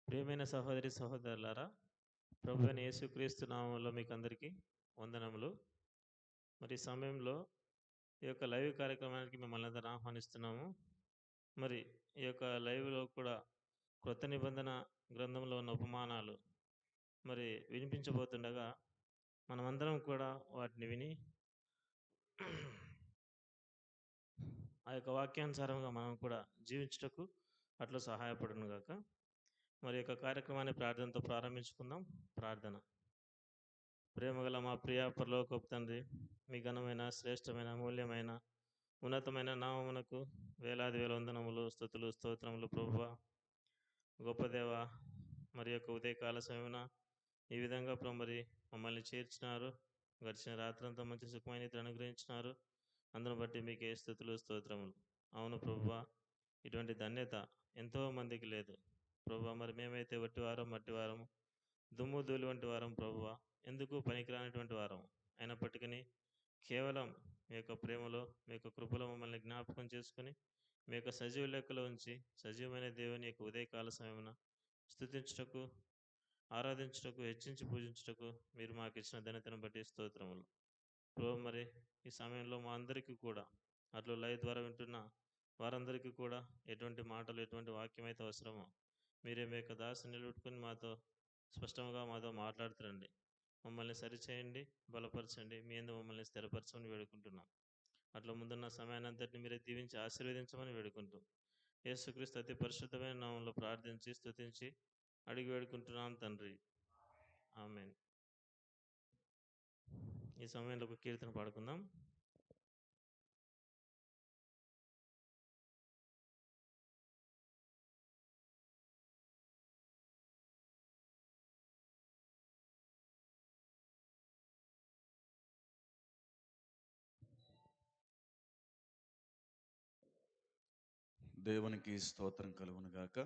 ప్రియమైన సహోదరి సహోదరులారా, ప్రభువైన యేసుక్రీస్తు నామములో మీకు అందరికీ వందనములు. మరి ఈ సమయంలో ఈ యొక్క లైవ్ కార్యక్రమానికి మిమ్మల్ని అందరిని ఆహ్వానిస్తున్నాము. మరి ఈ యొక్క లైవ్లో కూడా క్రొత్త నిబంధన గ్రంథంలో ఉన్న ఉపమానాలు మరి వినిపించబోతుండగా మనమందరం కూడా వాటిని విని ఆ యొక్క వాక్యానుసారంగా మనం కూడా జీవించుటకు అట్లా సహాయపడును గాక. మరి యొక్క కార్యక్రమాన్ని ప్రార్థనతో ప్రారంభించుకుందాం. ప్రార్థన. ప్రేమగల మా ప్రియ పరలోకపు తండ్రి, మీ ఘనమైన శ్రేష్టమైన అమూల్యమైన ఉన్నతమైన నామమునకు వేలాది వేల వందనములు, స్తుతులు, స్తోత్రములు ప్రభువా. గొప్ప దేవ, మరి యొక్క ఉదయకాల సమయమున ఈ విధంగా మరి మమ్మల్ని చేర్చినారు. గడిచిన రాత్రంతా మంచి సుఖమైన నిద్ర అనుగ్రహించినారు. అందును బట్టి మీకే స్తుతులు, స్తోత్రములు. అవును ప్రభువా, ఇటువంటి ధన్యత ఎంతో మందికి లేదు ప్రభువా. మరి మేమైతే వట్టివారం, మట్టివారం, దుమ్ము ధూళి వంటి వారం ప్రభువా, ఎందుకు పనికిరానటువంటి వారం అయినప్పటికీ కేవలం మీ యొక్క ప్రేమలో, మీ యొక్క కృపలో మమ్మల్ని జ్ఞాపకం చేసుకుని మీ యొక్క సజీవ లెక్కలో ఉంచి సజీవమైన దేవుని యొక్క ఉదయకాల సమయమున స్తుతించుటకు, ఆరాధించుటకు, హెచ్చించి పూజించుటకు మీరు మాకు ఇచ్చిన ధన్యతను బట్టి స్తోత్రములు ప్రభు. మరి ఈ సమయంలో మా అందరికీ కూడా అట్లు లైవ్ ద్వారా వింటున్న వారందరికీ కూడా ఎటువంటి మాటలు, ఎటువంటి వాక్యం అయితే అవసరమో మీరే మీ యొక్క దాసుని నిలబెట్టుకుని మాతో స్పష్టంగా మాతో మాట్లాడుతురండి. మమ్మల్ని సరిచేయండి, బలపరచండి, మీ యందు మమ్మల్ని స్థిరపరచమని వేడుకుంటున్నాం. అట్లా ముందున్న సమయాన్ని అంతటిని మీరే దీవించి ఆశీర్వదించమని వేడుకుంటూ యేసుక్రీస్తు అతి పరిశుద్ధమైన నామంలో ప్రార్థించి స్తుతించి అడిగి వేడుకుంటున్నాం తండ్రి, ఆమేన్. ఈ సమయంలో ఒక కీర్తన పాడుకుందాం. దేవునికి స్తోత్రం కలుగును గాక.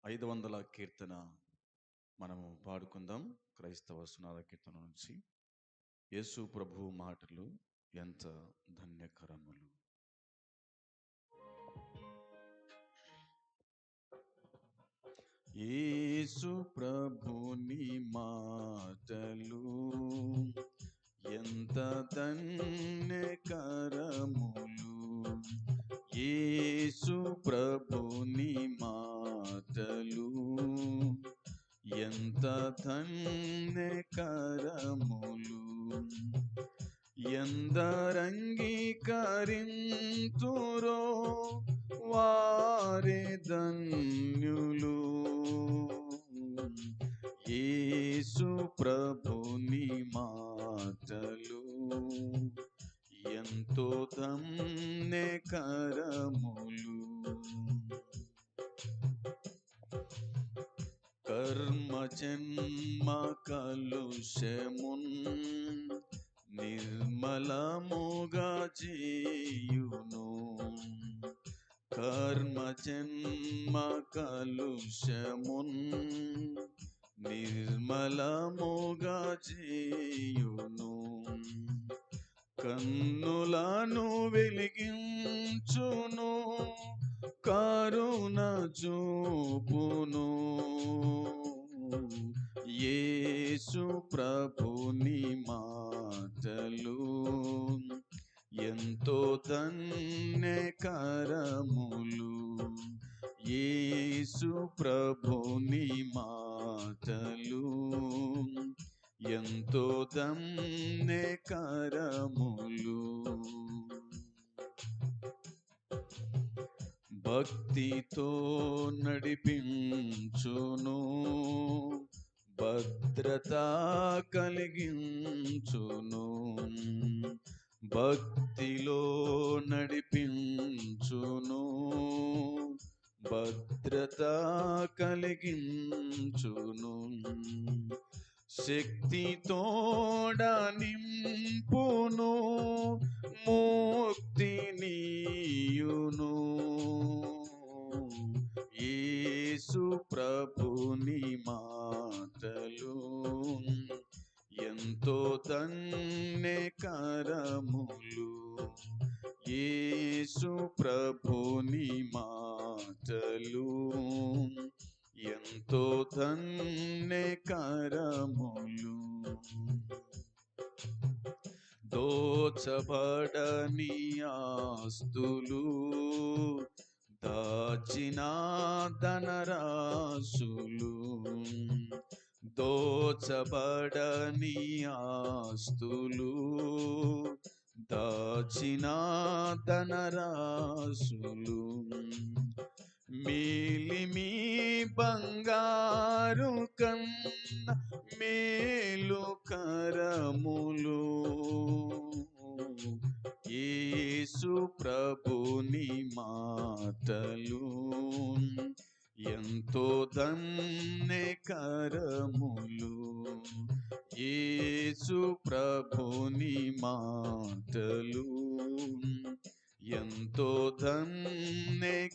500 కీర్తన మనము పాడుకుందాం. క్రైస్తవ సునాద కీర్తన నుంచి. యేసు ప్రభు మాటలు ఎంత ధన్యకరములు. యేసు ప్రభుని మాటలు ఎంత ధన్యకరములు. యేసు ప్రభుని మాటలు ఎంత ధన్యకరములు. ఎందరంగీకరింతురో వారే ధన్యులు. యేసు ప్రభుని మాటలు ఎంతో ధన్యకరములు. కర్మ జన్మ కలుషమున్ నిర్మలముగా చేయును. కర్మ జన్మ కలుషమున్ నిర్మలముగా చేయును. కన్నులను వెలిగించును, కరుణ చూపును. యేసు ప్రభుని మాటలు ఎంతో ధన్యకరములు. యేసు ప్రభుని మాటలు ఎంతో ధన్యకరములు. భక్తితో నడిపించును, భద్రత కలిగించును. భక్తిలో నడిపించును, భద్రత కలిగించును. శక్తితోడ నింపును, ముక్తినియును. యేసు ప్రభుని మాటలు ఎంతో ధన్యకరములు. యేసు ప్రభుని మాటలు మాటలు ఎంతో ధన్యకరములు. దోచబడని ఆస్తులు దాచిన ధనరాశులు, దోచబడని ఆస్తులు దాచిన ధనరాశులు, మేలిమి బంగారు కన్న మేలు కరములు, యేసు ప్రభుని మాటలు ఎంతో ధన్యకరములు. యేసు ప్రభుని మాటలు ఎంతో ధన్యకరములు.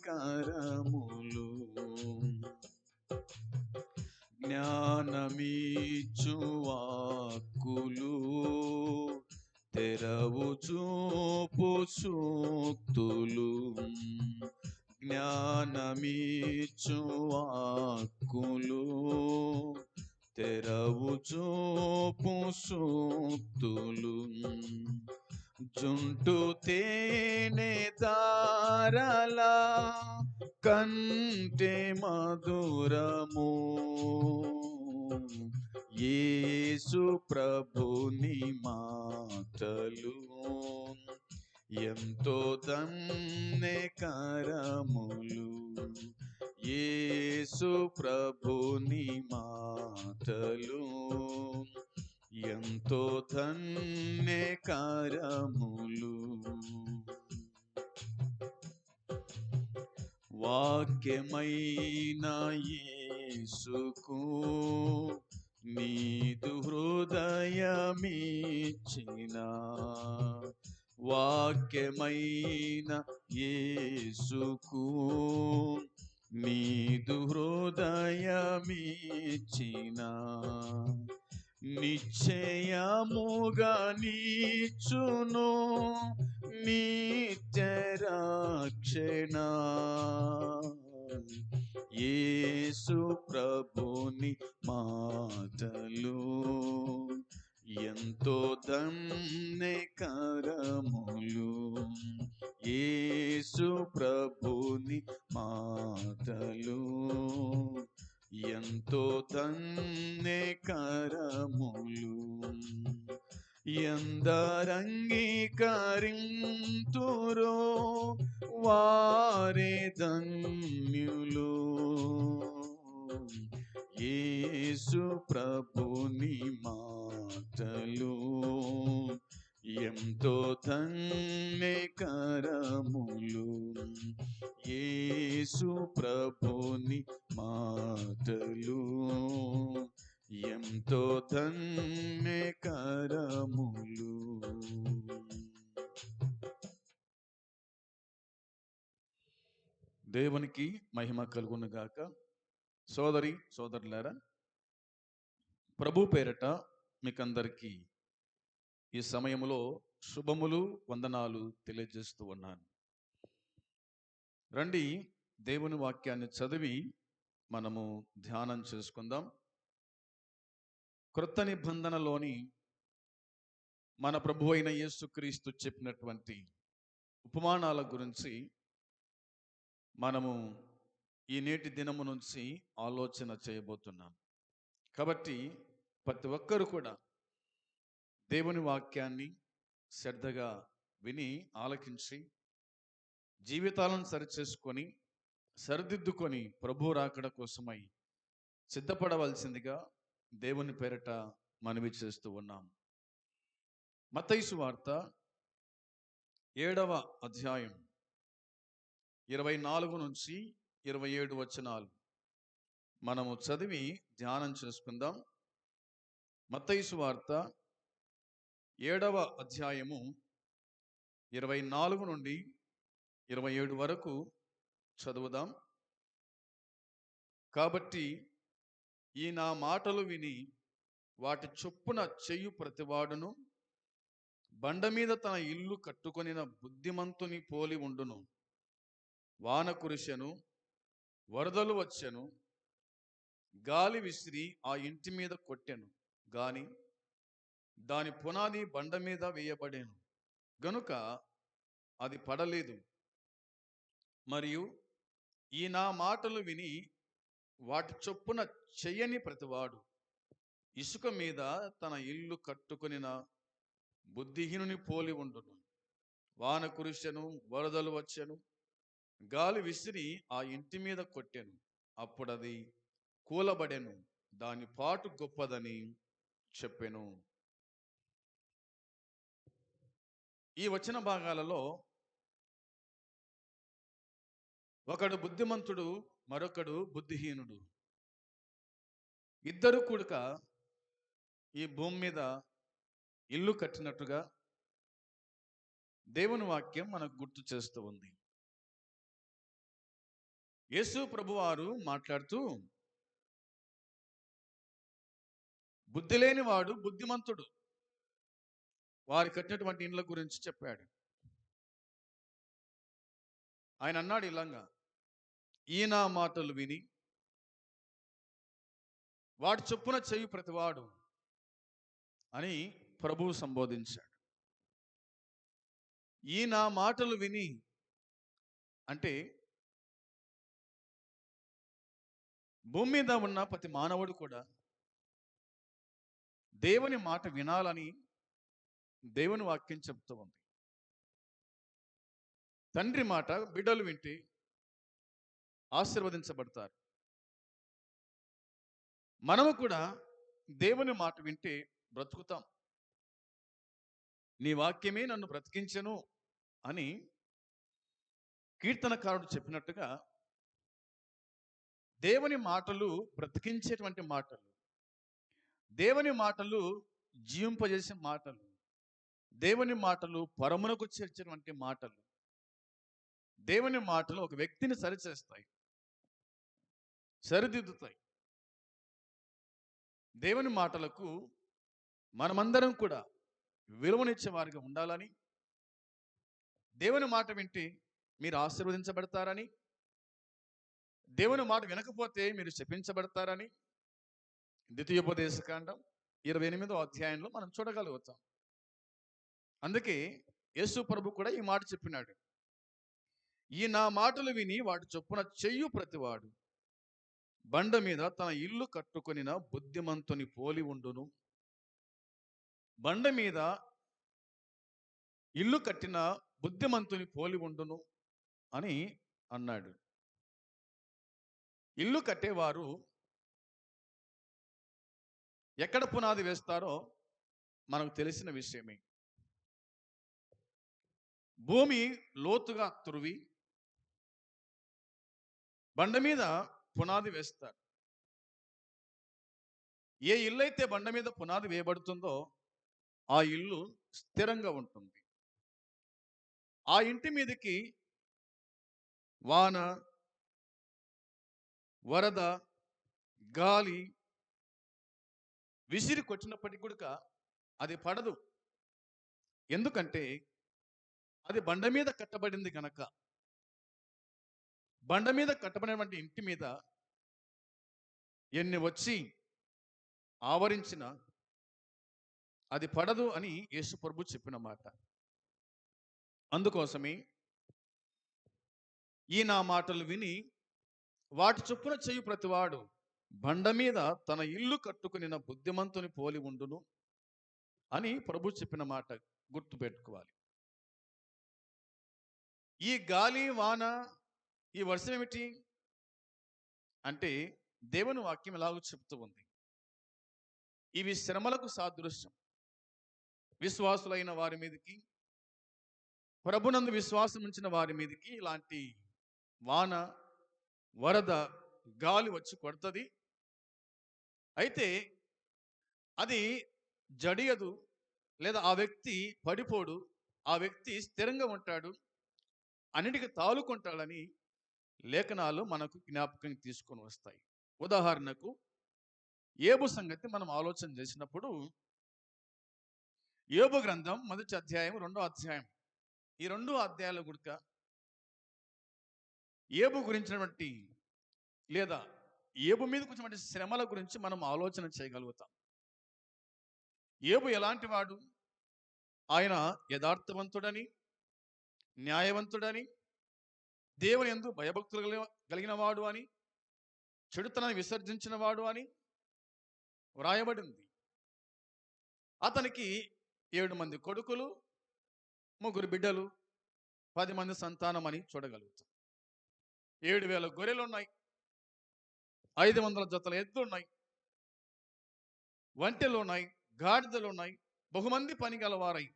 జ్ఞానమిచ్చు వాక్కులు తెరవు చూపు సూక్తులు, జ్ఞానమిచ్చు వాక్కులు తెరవు చూపు సూక్తులు, జుంటు తేనె తారలా కంటే మధురము, యేసు ప్రభుని మాటలు ఎంతో ధన్యకరములు. యేసు ప్రభుని మాటలు ఎంతో ధన్యకరములు. వాక్యమైన యేసుకు నీదు హృదయమిచ్చిన, వాక్యమైన యేసుకు నీదు హృదయమిచ్చిన, నిశ్చయముగా నీచును నిత్య రక్షణ, యేసు ప్రభుని మాటలు ఎంతో ధన్యకరములు. యేసు ప్రభుని మాటలు ఎంతో ధన్యకరములు. ఎందరంగీకరింతురో వారే ధన్యులు, యేసు ప్రభుని మాటలు ఎంతో ధన్యకరములు. యేసు ప్రభుని మాటలు ఎంతో ధన్యకరములు. దేవునికి మహిమ కలుగును గాక. సోదరి సోదరులారా, ప్రభు పేరట మీకందరికీ ఈ సమయంలో శుభములు వందనాలు తెలియజేస్తూ ఉన్నాను. రండి, దేవుని వాక్యాన్ని చదివి మనము ధ్యానం చేసుకుందాం. క్రొత్త నిబంధనలోని మన ప్రభు అయిన యేసుక్రీస్తు చెప్పినటువంటి ఉపమానాల గురించి మనము ఈ నేటి దినము నుంచి ఆలోచన చేయబోతున్నాం. కాబట్టి ప్రతి ఒక్కరు కూడా దేవుని వాక్యాన్ని శ్రద్ధగా విని ఆలకించి జీవితాలను సరిచేసుకొని సరిదిద్దుకొని ప్రభు రాకడ కోసమై సిద్ధపడవలసిందిగా దేవుని పేరట మనవి చేస్తూ ఉన్నాం. మత్తయి సువార్త 7వ అధ్యాయం 24 నుంచి 27 వచనాలు మనము చదివి ధ్యానం చేసుకుందాం. మత్తయి సువార్త 7వ అధ్యాయము 24 నుండి 27 వరకు చదువుదాం. కాబట్టి ఈ నా మాటలు విని వాటి చొప్పున చెయ్యు ప్రతివాడును బండ మీద తన ఇల్లు కట్టుకొనిన బుద్ధిమంతుని పోలి ఉండును. వాన కురిసెను, వరదలు వచ్చెను, గాలి విసిరి ఆ ఇంటి మీద కొట్టెను, గాని దాని పునాది బండ మీద వేయబడెను గనుక అది పడలేదు. మరియు ఈ నా మాటలు విని వాటి చొప్పున చెయ్యని ప్రతివాడు ఇసుక మీద తన ఇల్లు కట్టుకొనిన బుద్ధిహీనుని పోలి ఉండును. వాన కురిసెను, వరదలు వచ్చెను, గాలి విసిరి ఆ ఇంటి మీద కొట్టెను, అప్పుడది కూలబడెను, దాని పాటు గొప్పదని చెప్పెను. ఈ వచన భాగాలలో ఒకడు బుద్ధిమంతుడు, మరొకడు బుద్ధిహీనుడు. ఇద్దరు కూడక ఈ భూమి మీద ఇల్లు కట్టినట్టుగా దేవుని వాక్యం మనకు గుర్తు చేస్తూ ఉంది. యేసు ప్రభువారు మాట్లాడుతూ బుద్ధి లేని వాడు బుద్ధిమంతుడు వారు కట్టినటువంటి ఇండ్ల గురించి చెప్పాడు. ఆయన అన్నాడు ఇలాగా, ఈ నా మాటలు విని వాటి చొప్పున చేయు ప్రతివాడు అని ప్రభువు సంబోధించాడు. ఈ నా మాటలు విని అంటే భూమి మీద ఉన్న ప్రతి మానవుడు కూడా దేవుని మాట వినాలని దేవుని వాక్యం చెప్తూ ఉంది. తండ్రి మాట బిడ్డలు వింటే ఆశీర్వదించబడతారు. మనము కూడా దేవుని మాట వింటే బ్రతుకుతాం. నీ వాక్యమే నన్ను బ్రతికించెను అని కీర్తనకారుడు చెప్పినట్టుగా దేవుని మాటలు బ్రతికించేటువంటి మాటలు, దేవుని మాటలు జీవింపజేసే మాటలు, దేవుని మాటలు పరమునకు చేర్చేటువంటి మాటలు, దేవుని మాటలు ఒక వ్యక్తిని సరిచేస్తాయి, సరిదిద్దుతాయి. దేవుని మాటలకు మనమందరం కూడా విలువనిచ్చే వారిగా ఉండాలని, దేవుని మాట వింటే మీరు ఆశీర్వదించబడతారని, దేవుని మాట వినకపోతే మీరు శపించబడతారని ద్వితీయోపదేశకాండం 28వ అధ్యాయంలో మనం చూడగలుగుతాం. అందుకే యేసు ప్రభు కూడా ఈ మాట చెప్పినాడు, ఈ నా మాటలు విని వాటి చొప్పున చెయ్యు ప్రతివాడు బండ మీద తన ఇల్లు కట్టుకొనిన బుద్ధిమంతుని పోలి ఉండును. బండ మీద ఇల్లు కట్టిన బుద్ధిమంతుని పోలి ఉండును అని అన్నాడు. ఇల్లు కట్టేవారు ఎక్కడ పునాది వేస్తారో మనకు తెలిసిన విషయమే. భూమి లోతుగా తురివి బండ మీద పునాది వేస్తారు. ఏ ఇల్లు అయితే బండ మీద పునాది వేయబడుతుందో ఆ ఇల్లు స్థిరంగా ఉంటుంది. ఆ ఇంటి మీదకి వాన, వరద, గాలి విసిరి కొట్టినప్పటికీ కూడా అది పడదు. ఎందుకంటే అది బండ మీద కట్టబడింది కనుక. బండ మీద కట్టబడినటువంటి ఇంటి మీద ఎన్ని వచ్చి ఆవరించిన అది పడదు అని యేసు ప్రభు చెప్పిన మాట. అందుకోసమే ఈ నా మాటలు విని వాటి చొప్పున చేయు ప్రతివాడు బండ మీద తన ఇల్లు కట్టుకుని బుద్ధిమంతుని పోలి ఉండును అని ప్రభు చెప్పిన మాట గుర్తుపెట్టుకోవాలి. ఈ గాలి, వాన, ఈ వర్షం ఏమిటి అంటే దేవుని వాక్యం ఎలాగో చెప్తూ ఉంది, ఇవి శ్రమలకు సాదృశ్యం. విశ్వాసులైన వారి మీదకి, ప్రభునందు విశ్వాసం ఉంచిన వారి మీదకి ఇలాంటి వాన, వరద, గాలి వచ్చి కొడుతుంది. అయితే అది జడియదు, లేదా ఆ వ్యక్తి పడిపోడు, ఆ వ్యక్తి స్థిరంగా ఉంటాడు, అన్నిటికీ తాలుకుంటాడని లేఖనాలు మనకు జ్ఞాపకం తీసుకొని వస్తాయి. ఉదాహరణకు యోబు సంగతి మనం ఆలోచన చేసినప్పుడు, యోబు గ్రంథం 1వ అధ్యాయం 2వ అధ్యాయం, ఈ 2 అధ్యాయాల గుడిక యోబు గురించినటువంటి లేదా ఏబు మీదకి వచ్చినటువంటి శ్రమల గురించి మనం ఆలోచన చేయగలుగుతాం. ఏబు ఎలాంటి వాడు? ఆయన యథార్థవంతుడని, న్యాయవంతుడని, దేవుని యందు భయభక్తులు కలిగిన వాడు అని, చెడుతనాన్ని విసర్జించిన వాడు అని వ్రాయబడింది. అతనికి 7 మంది కొడుకులు, 3 బిడ్డలు, 10 మంది సంతానం అని చూడగలుగుతాం. 7,000 గొర్రెలు ఉన్నాయి, 500 జతల ఎద్దులున్నాయి, ఒంటెలు ఉన్నాయి, గాడిదలు ఉన్నాయి, బహుమంది పని గలవారై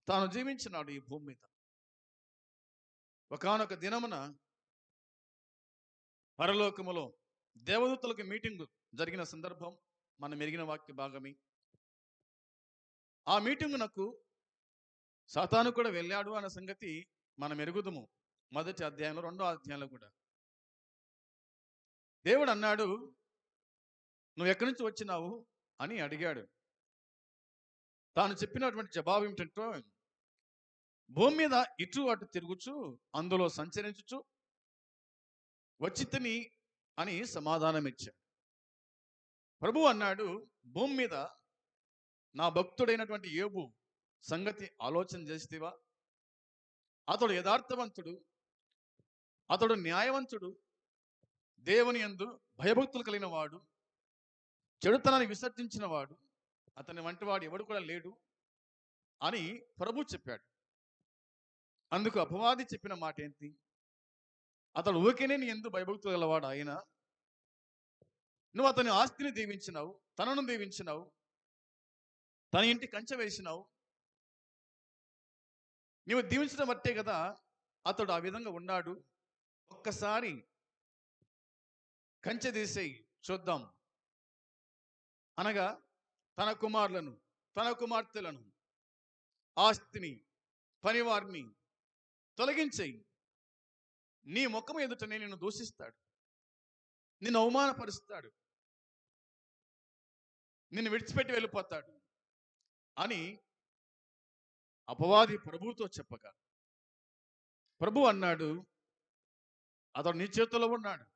తాను జీవించినాడు ఈ భూమి మీద. ఒకానొక దినమున పరలోకములో దేవదూతలకు మీటింగ్ జరిగిన సందర్భం మనం ఎరిగిన వాక్య భాగమే. ఆ మీటింగునకు సాతాను కూడా వెళ్ళాడు అన్న సంగతి మనం ఎరుగుదుము. మొదటి అధ్యాయంలో, 2వ అధ్యాయంలో కూడా దేవుడు అన్నాడు, నువ్వు ఎక్కడి నుంచి వచ్చినావు అని అడిగాడు. తాను చెప్పినటువంటి జవాబు ఏమిటంటే, భూమి మీద ఇటు అటు తిరుగుచు అందులో సంచరించుచు వచ్చి తిని అని సమాధానం ఇచ్చాడు. ప్రభు అన్నాడు, భూమి మీద నా భక్తుడైనటువంటి యోబు సంగతి ఆలోచన చేస్తేవా? అతడు యథార్థవంతుడు, అతడు న్యాయవంతుడు, దేవుని యందు భయభక్తులు కలిగిన వాడు, చెడుతనాన్ని విసర్జించిన వాడు, అతని వంటి వాడు ఎవడు కూడా లేడు అని ప్రభు చెప్పాడు. అందుకు అపవాది చెప్పిన మాట ఏంటి? అతడు ఊరికేనే నీ యందు భయభక్తులు గలవాడు ఆయన, నువ్వు అతని ఆస్తిని దీవించినావు, తనను దీవించినావు, తన ఇంటి కంచె వేసినావు, నువ్వు దీవించడం బట్టే కదా అతడు ఆ విధంగా ఉన్నాడు. ఒక్కసారి కంచె తీసేయి చూద్దాం అనగా తన కుమారులను, తన కుమార్తెలను, ఆస్తిని, పనివారిని తొలగించేయి, నీ ముఖం ఎదుటనే నిన్ను దూషిస్తాడు, నిన్ను అవమానపరుస్తాడు, నిన్ను విడిచిపెట్టి వెళ్ళిపోతాడు అని అపవాది ప్రభువుతో చెప్పగా, ప్రభు అన్నాడు, అతడు నీ చేతిలో ఉన్నాడు,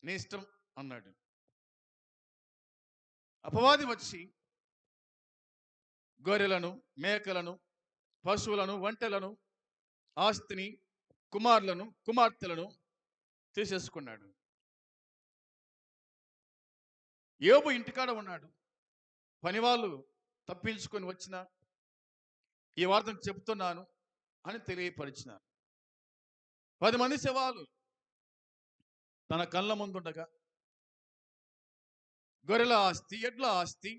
నీ ఇష్టం అన్నాడు. అపవాది వచ్చి గొర్రెలను, మేకలను, పశువులను, ఒంటెలను, ఆస్తిని, కుమారులను, కుమార్తెలను తీసేసుకున్నాడు. యోబు ఇంటికాడ ఉన్నాడు. పనివాళ్ళు తప్పించుకొని వచ్చిన ఈ వార్తను చెప్తున్నాను అని తెలియపరిచినారు. 10 మంది శవాలు తన కళ్ళ ముందుండగా, గొర్రెల ఆస్తి, ఎడ్ల ఆస్తి,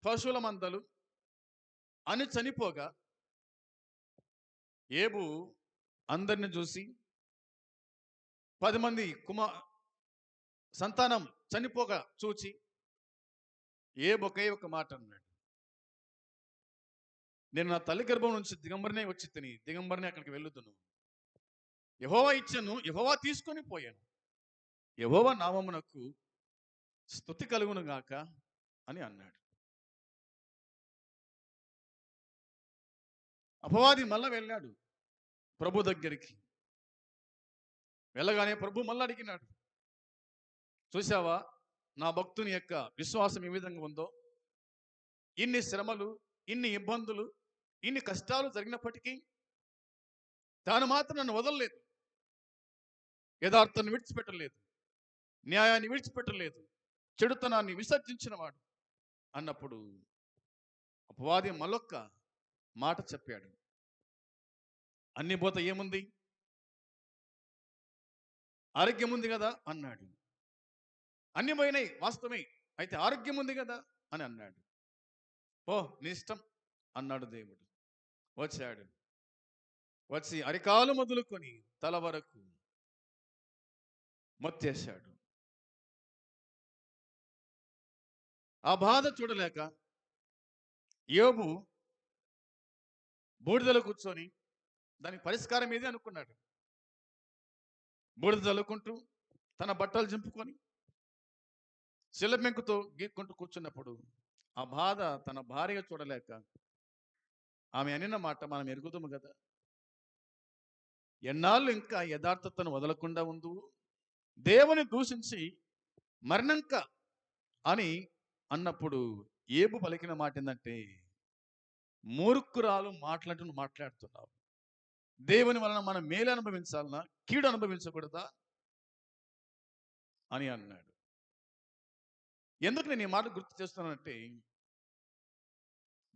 పశువుల మందలు అని చనిపోగా, యోబు అందరిని చూసి 10 మంది సంతానం చనిపోగా చూచి యోబు ఒకే ఒక మాట అన్నాడు, నేను నా తల్లి గర్భం నుంచి దిగంబరనే వచ్చి తిని దిగంబరనే అక్కడికి వెళ్ళుదును. యెహోవా ఇచ్చాను, యెహోవా తీసుకొని పోయాను, యెహోవా నామమునకు స్తుతి కలుగును గాక అని అన్నాడు. అపవాది మళ్ళా వెళ్ళాడు ప్రభు దగ్గరికి. వెళ్ళగానే ప్రభు మళ్ళీ అడిగినాడు, చూసావా నా భక్తుని యొక్క విశ్వాసం ఏ విధంగా ఉందో? ఇన్ని శ్రమలు, ఇన్ని ఇబ్బందులు, ఇన్ని కష్టాలు జరిగినప్పటికీ తాను మాత్రం నన్ను వదలలేదు, యథార్థాన్ని విడిచిపెట్టలేదు, న్యాయాన్ని విడిచిపెట్టలేదు, చెడుతనాన్ని విసర్జించిన వాడు అన్నప్పుడు అపవాది మళ్ళొక్క మాట చెప్పాడు, అన్ని పోత ఏముంది, ఆరోగ్యం ఉంది కదా అన్నాడు. అన్ని పోయినాయి వాస్తవమే, అయితే ఆరోగ్యం ఉంది కదా అని అన్నాడు. ఓ నీ ఇష్టం అన్నాడు దేవుడు. వచ్చాడు, వచ్చి అరికాలు మొదలుకొని తల వరకు మొత్తేశాడు. ఆ బాధ చూడలేక యోబు బూడిదలో కూర్చొని దానికి పరిష్కారం ఏది అనుకున్నాడు. బూడిద చల్లుకుంటూ తన బట్టలు చింపుకొని శిలబెంకుతో గీక్కుంటూ కూర్చున్నప్పుడు ఆ బాధ తన భార్య చూడలేక ఆమె అనిన మాట మనం ఎరుగుదాము కదా, ఎన్నాళ్ళు ఇంకా యథార్థతను వదలకుండా ఉండు, దేవుని దూషించి మరణంక అని అన్నప్పుడు ఏబు పలికిన మాట ఏంటంటే, మూర్ఖురాలు మాట్లాడుతూ మాట్లాడుతున్నావు, దేవుని వలన మనం మేలు అనుభవించాలనా కీడు అనుభవించకూడదా అని అన్నాడు. ఎందుకు నేను ఈ మాట గుర్తు చేస్తున్నానంటే,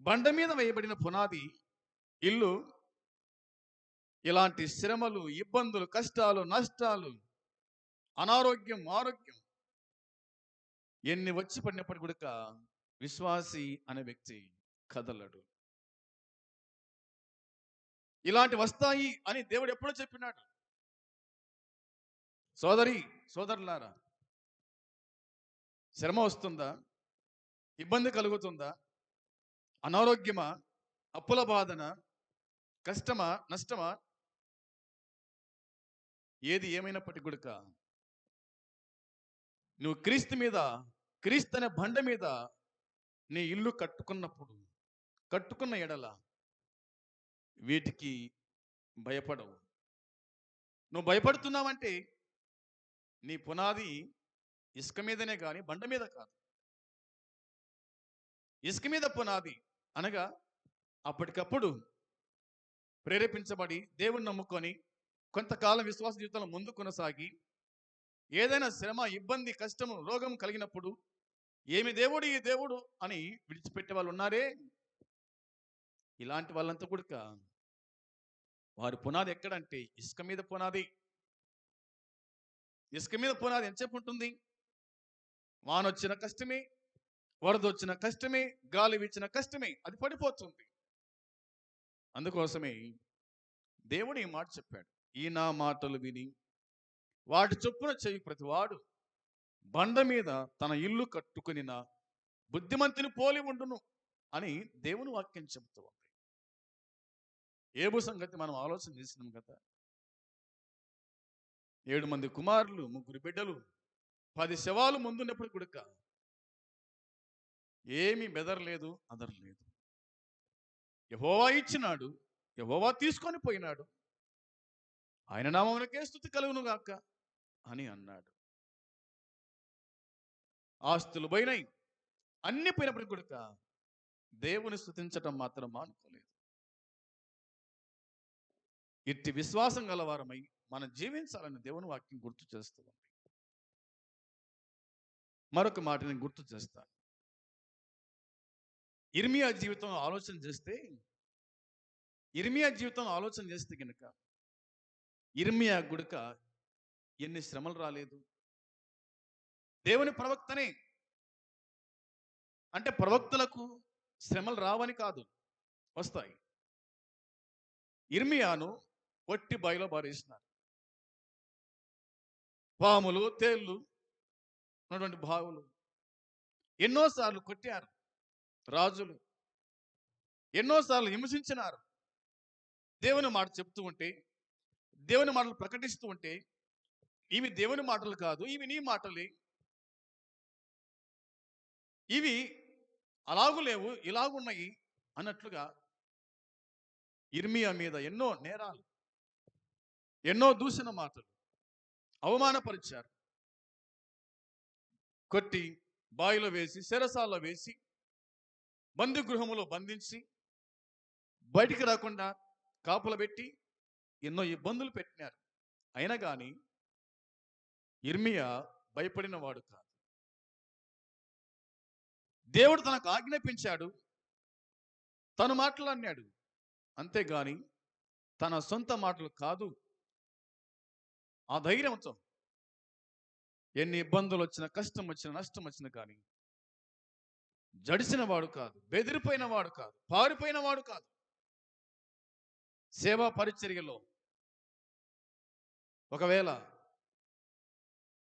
బండ మీద వేయబడిన పునాది ఇల్లు ఇలాంటి శ్రమలు, ఇబ్బందులు, కష్టాలు, నష్టాలు, అనారోగ్యం, ఆరోగ్యం ఎన్ని వచ్చి పడినప్పటికీ కూడా విశ్వాసి అనే వ్యక్తి కదలడు. ఇలాంటి వస్తాయి అని దేవుడు ఎప్పుడో చెప్పినాడు. సోదరులారా, శ్రమ వస్తుందా, ఇబ్బంది కలుగుతుందా, అనారోగ్యమా, అప్పుల బాధన, కష్టమా, నష్టమా, ఏది ఏమైనప్పటికీ కూడా నువ్వు క్రీస్తు అనే బండ మీద నీ ఇల్లు కట్టుకున్న ఎడల వీటికి భయపడవు. నువ్వు భయపడుతున్నావంటే నీ పునాది ఇసుక మీదనే కానీ బండ మీద కాదు. ఇసుక మీద పునాది అనగా అప్పటికప్పుడు ప్రేరేపించబడి దేవుణ్ణి నమ్ముకొని కొంతకాలం విశ్వాస జీవితంలో ముందు కొనసాగి ఏదైనా శ్రమ, ఇబ్బంది, కష్టము, రోగం కలిగినప్పుడు ఏమి దేవుడు ఈ దేవుడు అని విడిచిపెట్టే వాళ్ళు ఉన్నారే, ఇలాంటి వాళ్ళంతా కూడా వారి పునాది ఎక్కడంటే ఇసుక మీద పునాది. ఇసుక మీద పునాది ఎంతసేపు ఉంటుంది? వాన వచ్చిన కష్టమే, వరద వచ్చిన కష్టమే, గాలి వీచిన కష్టమే, అది పడిపోతుంది. అందుకోసమే దేవుడు ఈ మాట చెప్పాడు, ఈ నా మాటలు విని వాటి చొప్పున చెయ్యి ప్రతివాడు బండ మీద తన ఇల్లు కట్టుకునిన బుద్ధిమంతుని పోలి ఉండును అని దేవుని వాక్యం చెబుతూ ఉంది. ఏబు సంగతి మనం ఆలోచన చేసినాం కదా. 7 మంది కుమారులు, 3 బిడ్డలు, 10 శవాలు ముందున్నప్పుడు కూడా ఏమీ బెదరలేదు, అదరలేదు. యెహోవా ఇచ్చినాడు, యెహోవా తీసుకొని పోయినాడు, ఆయన నామమునకే స్తుతి కలుగును గాక అని అన్నాడు. ఆస్తులు పోయినాయి, అన్ని పోయినప్పటికీ కూడా దేవుని స్తుతించటం మాత్రం మానుకోలేదు. ఇట్టి విశ్వాసం గలవారమై మనం జీవించాలని దేవుని వాక్యం గుర్తు చేస్తుంది. మరొక మాట నేను గుర్తు చేస్తాను. ఇర్మియా జీవితం ఆలోచన చేస్తే కనుక ఇర్మియా గుడక ఎన్ని శ్రమలు రాలేదు. దేవుని ప్రవక్తనే అంటే ప్రవక్తలకు శ్రమలు రావని కాదు, వస్తాయి. ఇర్మియాను ఒట్టి బాయిలో బారేసినారు. పాములు, తేళ్లు ఉన్నటువంటి బావులు ఎన్నోసార్లు కొట్టారు. రాజులు ఎన్నోసార్లు హింసించినారు. దేవుని మాట చెప్తూ ఉంటే, దేవుని మాటలు ప్రకటిస్తూ ఉంటే, ఇవి దేవుని మాటలు కాదు, ఇవి నీ మాటలే, ఇవి అలాగు లేవు, ఇలాగున్నాయి అన్నట్లుగా ఇర్మియా మీద ఎన్నో నేరాలు, ఎన్నో దూషణ మాటలు, అవమానపరిచారు. కొట్టి బావిలో వేసి, చెరసాలలో వేసి, బందీ గృహములో బంధించి, బయటికి రాకుండా కాపులు పెట్టి ఎన్నో ఇబ్బందులు పెట్టినారు. అయినా కానీ ఇర్మియా భయపడిన వాడు కాదు. దేవుడు తనకు ఆజ్ఞాపించాడు, తను మాట్లాడినాడు, అంతేగాని తన సొంత మాటలు కాదు. ఆ ధైర్యంతో ఎన్ని ఇబ్బందులు వచ్చినా, కష్టం వచ్చినా, నష్టం వచ్చినా కానీ జడిసిన వాడు కాదు, బెదిరిపోయిన వాడు కాదు, పారిపోయిన వాడు కాదు. సేవా పరిచర్యలో ఒకవేళ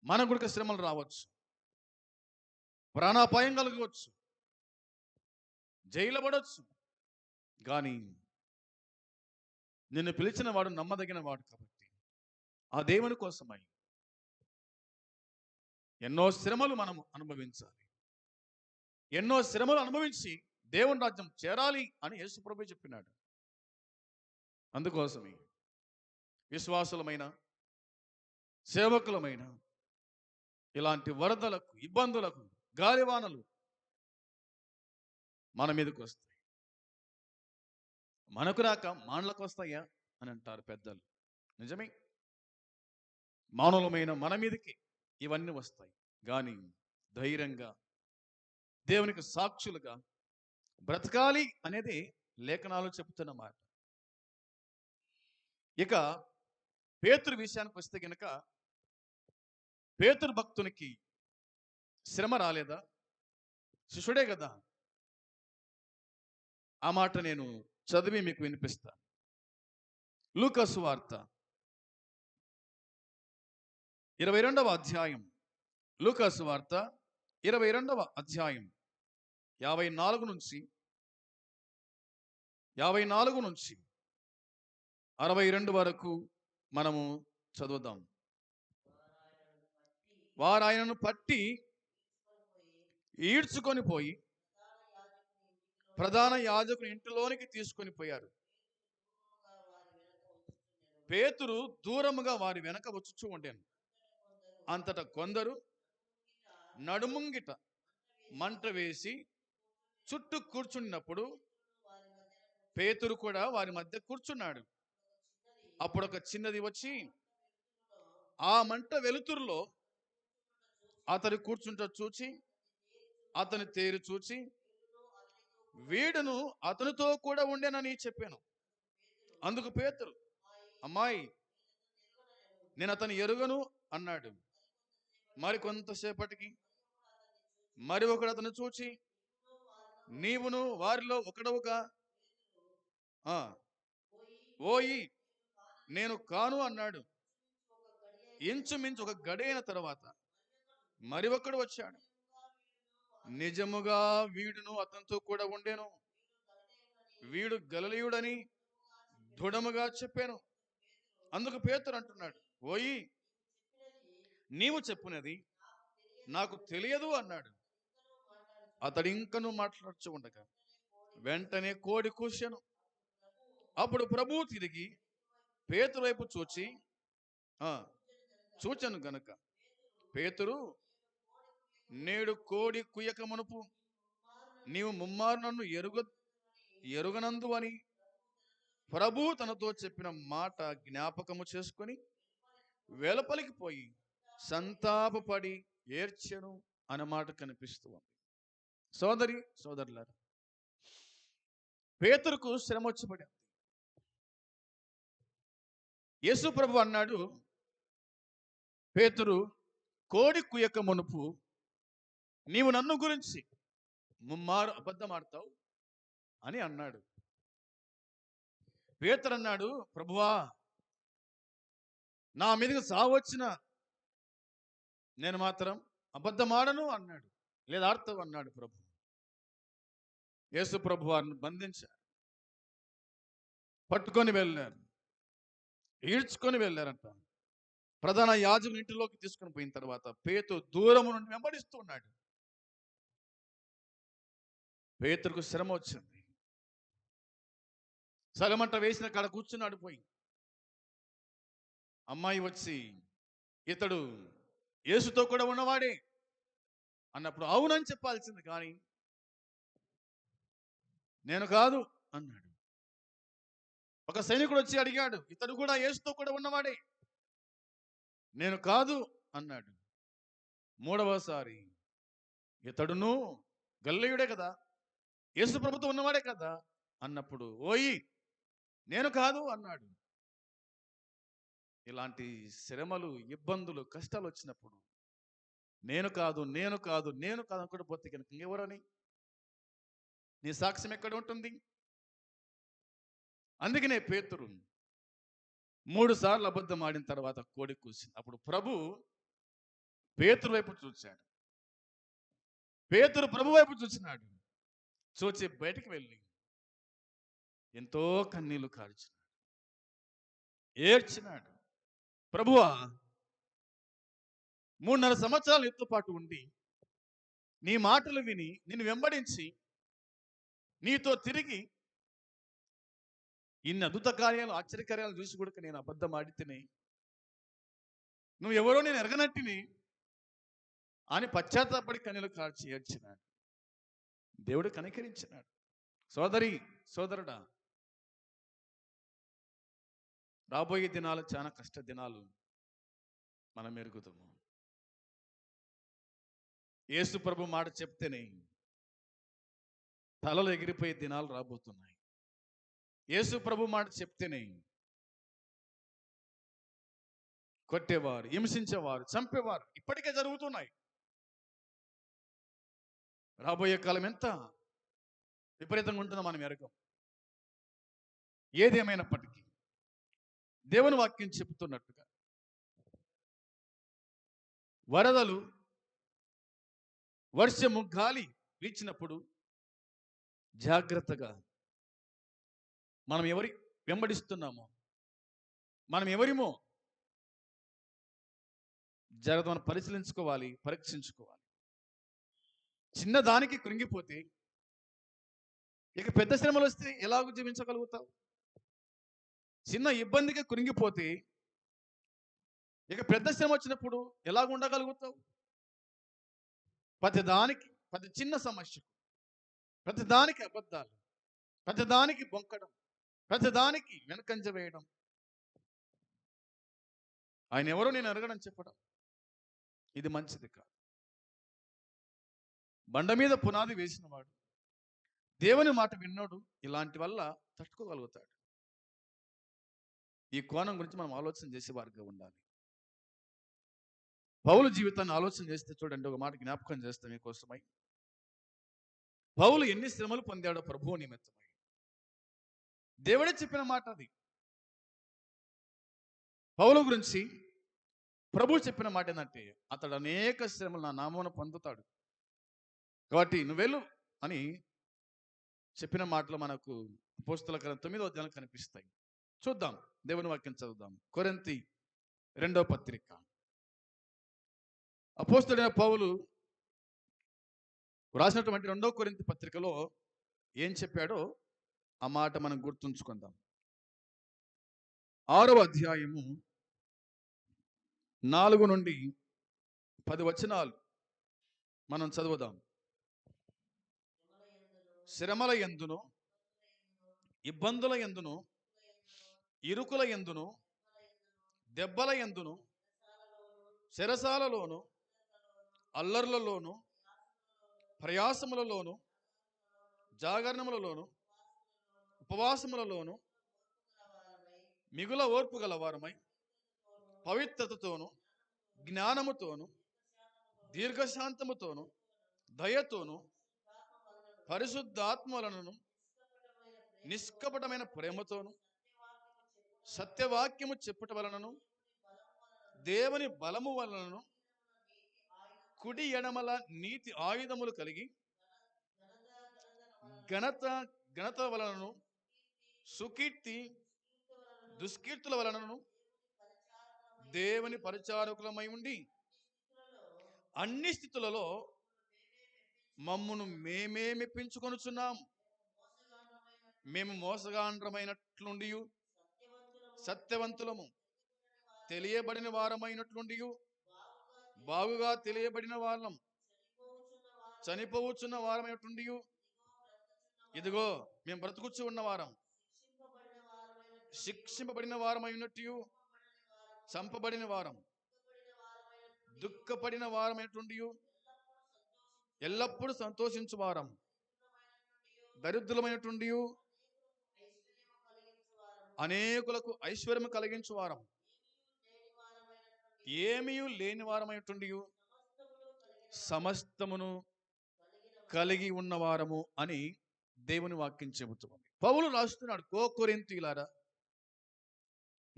మన గుడిక శ్రమలు రావచ్చు, ప్రాణాపాయం కలగవచ్చు, జైలు పడవచ్చు, కానీ నిన్ను పిలిచిన వాడు నమ్మదగిన వాడు కాబట్టి ఆ దేవుని కోసమై ఎన్నో శ్రమలు మనం అనుభవించాలి. ఎన్నో శ్రమలు అనుభవించి దేవుని రాజ్యం చేరాలి అని యేసుప్రభువు చెప్పినాడు. అందుకోసమే విశ్వాసులమైన, సేవకులమైన, ఇలాంటి వరదలకు, ఇబ్బందులకు, గాలివానలు మన మీదకి వస్తాయి. మనకు రాక మానలకు వస్తాయా అని అంటారు పెద్దలు. నిజమే, మానవులమైన మన మీదకి ఇవన్నీ వస్తాయి. కానీ ధైర్యంగా దేవునికి సాక్షులుగా బ్రతకాలి అనేది లేఖనాలు చెబుతున్న మాట. ఇక పేతురు విషయానికి వస్తే గనక, పేతురు భక్తునికి శ్రమ రాలేదా? శిష్యుడే కదా. ఆ మాట నేను చదివి మీకు వినిపిస్తా. లూకా సువార్త 22వ అధ్యాయం. లూకా సువార్త 22వ అధ్యాయం 54 నుంచి 62 వరకు మనము చదువుదాం. వారు ఆయనను పట్టి ఈడ్చుకొని పోయి ప్రధాన యాజకుని ఇంటిలోనికి తీసుకొని పోయారు. పేతురు దూరముగా వారి వెనక వచ్చుచూ ఉండెను. అంతటా కొందరు నడుముంగిట మంట వేసి చుట్టూ కూర్చున్నప్పుడు పేతురు కూడా వారి మధ్య కూర్చున్నాడు. అప్పుడు ఒక చిన్నది వచ్చి ఆ మంట వెలుతురులో అతడు కూర్చుంట చూచి అతని తేరు చూచి వీడును అతనితో కూడా ఉండేనని చెప్పాను. అందుకు పేతురు, అమ్మాయి, నేను అతని ఎరుగను అన్నాడు. మరి కొంతసేపటికి మరి ఒకడు అతను చూచి నీవును వారిలో ఒకడవుగా ఓయి నేను కాను అన్నాడు. ఇంచుమించు ఒక గడియైన తర్వాత మరి ఒకడు వచ్చాడు. నిజముగా వీడును అతనితో కూడా ఉండేను, వీడు గలిలయుడని దృఢముగా చెప్పాను. అందుకు పేతురు అంటున్నాడు, ఓయి నీవు చెప్పునది నాకు తెలియదు అన్నాడు. అతడు ఇంకను మాట్లాడుచు ఉండగా వెంటనే కోడి కూసెను. అప్పుడు ప్రభువు తిరిగి పేతురు వైపు చూచెను గనుక పేతురు, నేడు కోడి కుయ్యక మునుపు నీవు ముమ్మారు నన్ను ఎరుగనందు అని ప్రభువు తనతో చెప్పిన మాట జ్ఞాపకము చేసుకొని వెలుపలికి పోయి సంతాపపడి ఏడ్చెను అన్నమాట కనిపిస్తూ ఉంది. సోదరి సోదరులారా, పేతురుకు శ్రమ వచ్చి పడింది. యేసు ప్రభు అన్నాడు, పేతురు, కోడి కుయ్యక మునుపు నీవు నన్ను గురించి ముమ్మారు అబద్ధం ఆడతావు అని అన్నాడు. పేతురు అన్నాడు, ప్రభువా, నా మీదకి సావొచ్చిన నేను మాత్రం అబద్ధం ఆడను అన్నాడు. లేదా ఆడతావు అన్నాడు ప్రభు. యేసు ప్రభు వారిని బంధించారు, పట్టుకొని వెళ్ళారు, ఈడ్చుకొని వెళ్ళారంట. ప్రధాన యాజకుని ఇంటిలోకి తీసుకొని పోయిన తర్వాత పేతురు దూరము నుండి వెంబడిస్తూ ఉన్నాడు. పేతురుకు శ్రమ వచ్చింది. సలమంట వేసిన కాడ కూర్చున్నాడు. పోయి అమ్మాయి వచ్చి ఇతడు యేసుతో కూడా ఉన్నవాడే అన్నప్పుడు అవునని చెప్పాల్సింది, కానీ నేను కాదు అన్నాడు. ఒక సైనికుడు వచ్చి అడిగాడు, ఇతడు కూడా యేసుతో కూడా ఉన్నవాడే, నేను కాదు అన్నాడు. మూడవసారి ఇతడును గలిలయుడే కదా, యేసు ప్రభుతో ఉన్నవాడే కదా అన్నప్పుడు ఓయి నేను కాదు అన్నాడు. ఇలాంటి శ్రమలు, ఇబ్బందులు, కష్టాలు వచ్చినప్పుడు నేను కాదు నేను కాదు నేను కాదు అనుకుంటూ పోతే కనుక ఎవరని నీ సాక్ష్యం ఎక్కడ ఉంటుంది? అందుకనే పేతురు 3 సార్లు అబద్ధం ఆడిన తర్వాత కోడి కూసింది. అప్పుడు ప్రభు పేతురు వైపు చూశాడు. పేతురు ప్రభు వైపు చూసినాడు. చూచి బయటికి వెళ్ళి ఎంతో కన్నీళ్లు కార్చినాడు, ఏడ్చినాడు. ప్రభువా, 3.5 సంవత్సరాలు నీతో పాటు ఉండి నీ మాటలు విని నిన్ను వెంబడించి నీతో తిరిగి ఇన్ని అద్భుత కార్యాలు, ఆశ్చర్యకార్యాలు చూసి కూడా నేను అబద్ధం ఆడితేనే నువ్వు ఎవరో నేను ఎరగనట్టిని అని పశ్చాత్తాపడి కన్నీళ్లు కార్చి ఏడ్చినాడు. దేవుడు కనికరించినాడు. సోదరి, సోదరుడా, రాబోయే దినాలు చాలా కష్ట దినాలు మనం ఎరుగుతాము. యేసు ప్రభు మాట చెప్తేనే తలలు ఎగిరిపోయే దినాలు రాబోతున్నాయి. యేసు ప్రభు మాట చెప్తేనే కొట్టేవారు, హింసించేవారు, చంపేవారు ఇప్పటికే జరుగుతున్నాయి. రాబోయే కాలం ఎంత విపరీతంగా ఉంటుందో మనం ఎరగం. ఏదేమైనప్పటికీ దేవుని వాక్యం చెబుతున్నట్టుగా వరదలు, వర్షము, గాలి వీచినప్పుడు జాగ్రత్తగా మనం ఎవరి వెంబడిస్తున్నామో, మనం ఎవరిమో జాగ్రత్త మనం పరిశీలించుకోవాలి, పరీక్షించుకోవాలి. చిన్నదానికి కృంగిపోతే ఇక పెద్ద శ్రమలు వస్తే ఎలాగో జీవించగలుగుతావు? చిన్న ఇబ్బందికి కృంగిపోతే ఇక పెద్ద శ్రమ వచ్చినప్పుడు ఎలాగ ఉండగలుగుతావు? ప్రతి చిన్న సమస్యకు, ప్రతిదానికి అబద్ధాలు, ప్రతిదానికి బొంకడం, ప్రతిదానికి వెనకంజ వేయడం, ఆయన ఎవరో నేను అడగడం చెప్పడం, ఇది మంచిది కాదు. బండ మీద పునాది వేసినవాడు, దేవుని మాట విన్నోడు ఇలాంటి వల్ల తట్టుకోగలుగుతాడు. ఈ కోణం గురించి మనం ఆలోచన చేసేవారుగా ఉండాలి. పౌలు జీవితాన్ని ఆలోచన చేస్తే చూడండి, ఒక మాట జ్ఞాపకం చేస్తాం మీకోసమై. పౌలు ఎన్ని శ్రమలు పొందాడో ప్రభువు నిమిత్తమై. దేవుడే చెప్పిన మాట అది. పౌలు గురించి ప్రభు చెప్పిన మాట ఏంటంటే, అతడు అనేక శ్రమలు నా నామమున పొందుతాడు, కాబట్టి నువ్వెళ్ళు అని చెప్పిన మాటలు మనకు అపోస్తల కార్యం 9వ అధ్యాయంలో కనిపిస్తాయి. చూద్దాం, దేవుని వాక్యం చదువుదాం. కొరింథీ 2వ పత్రిక. అపోస్తలుడైన పౌలు రాసినటువంటి 2వ కొరింథీ పత్రికలో ఏం చెప్పాడో ఆ మాట మనం గుర్తుంచుకుందాం. 6వ అధ్యాయము 4 నుండి 10 వచనాలు మనం చదువుదాం. శ్రమల యందును, ఇబ్బందుల యందును, ఇరుకుల యందును, దెబ్బల యందును, చెరసాలలోను, అల్లర్లలోను, ప్రయాసములలోను, జాగరణములలోను, ఉపవాసములలోను మిగుల ఓర్పు గలవారమై, పవిత్రతతోను, జ్ఞానముతోను, దీర్ఘశాంతముతోను, దయతోను, పరిశుద్ధాత్మ వలనను, నిష్కపటమైన ప్రేమతోను, సత్యవాక్యము చెప్పుట వలనను, దేవుని బలము వలనను, కుడి ఎడమల నీతి ఆయుధములు కలిగి, ఘనత వలనను, సుకీర్తి దుష్కీర్తుల వలనను దేవుని పరిచారకులమై ఉండి, అన్ని స్థితులలో మమ్మును మేమే మెప్పించుకొనుచున్నాం. మేము మోసగాండ్రమైనట్లుండి, సత్యవంతులము, తెలియబడిన వారమైనట్లుండి, బాగుగా తెలియబడిన వాళ్ళం, చనిపోవచ్చున్న వారమైనట్లుండి, ఇదిగో మేము బ్రతుకుచ్చు ఉన్న వారం, శిక్షింపబడిన వారమైనట్టు, చంపబడిన వారం, దుఃఖపడిన వారమైనట్లుండి, ఎల్లప్పుడూ సంతోషించు వారం, దరిద్రులమైనట్లుండి, అనేకులకు ఐశ్వర్యము కలిగించు వారం, ఏమీ లేని వారమైనట్లుండి, సమస్తమును కలిగి ఉన్నవారము అని దేవుని వాక్యం చెబుతుంది. పౌలు రాస్తున్నాడు, కొరింథీయులారా,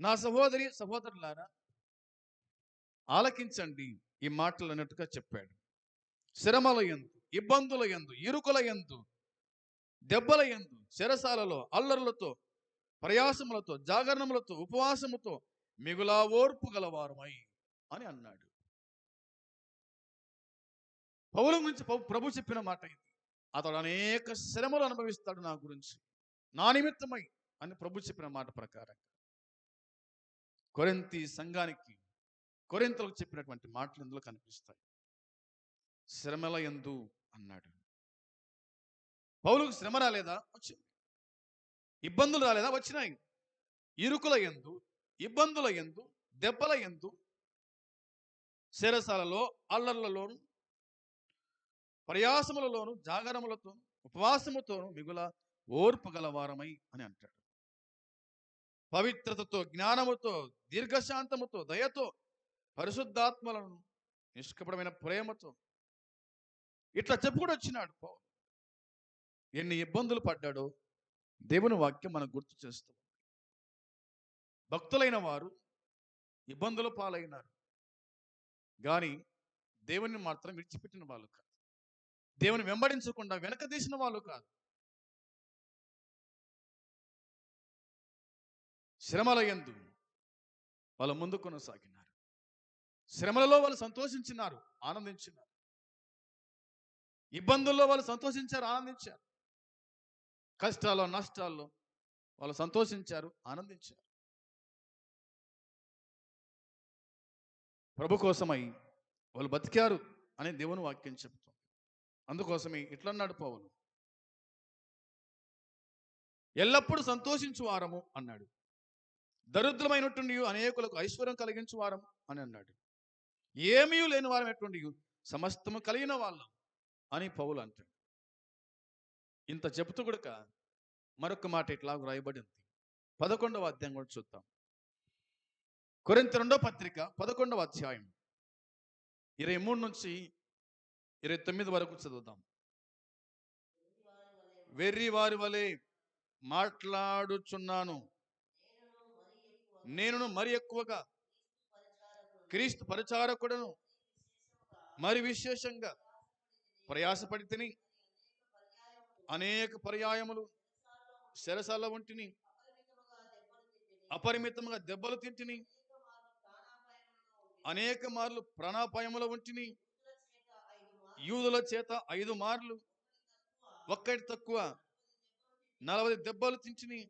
నా సహోదరి సహోదరులారా, ఆలకించండి ఈ మాటలు అన్నట్టుగా చెప్పాడు. శ్రమల యందు, ఇబ్బందుల యందు, ఇరుకుల యందు, దెబ్బల యందు, చెరసాలలో, అల్లర్లతో, ప్రయాసములతో, జాగరణములతో, ఉపవాసముతో మిగులా ఓర్పు గలవారమై అని అన్నాడు. పౌలు గురించి ప్రభు చెప్పిన మాట ఇది. అతడు అనేక శ్రమలు అనుభవిస్తాడు నా గురించి, నా నిమిత్తమై అని ప్రభు చెప్పిన మాట ప్రకారం కొరింథీ సంఘానికి, కొరింథీయులకు చెప్పినటువంటి మాటలు ఇందులో కనిపిస్తాయి. శ్రమల యందు అన్నాడు. పౌలుకు శ్రమ రాలేదా? వచ్చింది. ఇబ్బందులు రాలేదా? వచ్చినాయి. ఇరుకుల యందు, ఇబ్బందుల యందు, దెబ్బల యందు, చెరసాలలో, అల్లర్లలోను, ప్రయాసములలోను, జాగరములతో, ఉపవాసముతోను మిగుల ఓర్పు గలవారమై అని అంటాడు. పవిత్రతతో, జ్ఞానముతో, దీర్ఘశాంతముతో, దయతో, పరిశుద్ధాత్మలను, నిష్కపటమైన ప్రేమతో ఇట్లా చెప్పుకొని వచ్చినాడు పౌలు. ఎన్ని ఇబ్బందులు పడ్డాడో దేవుని వాక్యం మనకు గుర్తు చేస్తుంది. భక్తులైన వారు ఇబ్బందుల పాలైనారు, కానీ దేవుని మాత్రం విడిచిపెట్టిన వాళ్ళు కాదు. దేవుని వెంబడించకుండా వెనక తీసిన వాళ్ళు కాదు. శ్రమల యందు వాళ్ళు ముందు కొనసాగినారు. శ్రమలలో వాళ్ళు సంతోషించినారు, ఆనందించినారు. ఇబ్బందుల్లో వాళ్ళు సంతోషించారు, ఆనందించారు. కష్టాల్లో, నష్టాల్లో వాళ్ళు సంతోషించారు, ఆనందించారు. ప్రభు కోసమై వాళ్ళు బతికారు అని దేవుని వాక్యం చెబుతాం. అందుకోసమే ఇట్లన్నాడు పౌలు, ఎల్లప్పుడూ సంతోషించు వారము అన్నాడు. దరిద్రమైనటువంటి అనేకులకు ఐశ్వర్యం కలిగించు వారము అని అన్నాడు. ఏమీ లేని వారం ఎటువంటి సమస్తము కలిగిన వాళ్ళం అని పౌలు అంటాడు. ఇంత చెబుతూ కూడా మరొక మాట ఇట్లా వ్రాయబడింది. 11వ అధ్యాయం కూడా చూద్దాం. కొరింథీ 2వ పత్రిక 11వ అధ్యాయం 23 నుంచి 29 వరకు చదువుదాం. వెర్రి వారి వలె మాట్లాడుచున్నాను, నేను మరి ఎక్కువగా క్రీస్తు పరిచారకుడను, మరి విశేషంగా ప్రయాసపడి తిని, అనేక పర్యాయములు శరసాల వంటిని, అపరిమితముగా దెబ్బలు తింటిని, అనేక మార్లు ప్రాణాపాయముల వంటిని, యూదుల చేత 5 మార్లు, ఒక్కటి తక్కువ 40 దెబ్బలు తింటిని,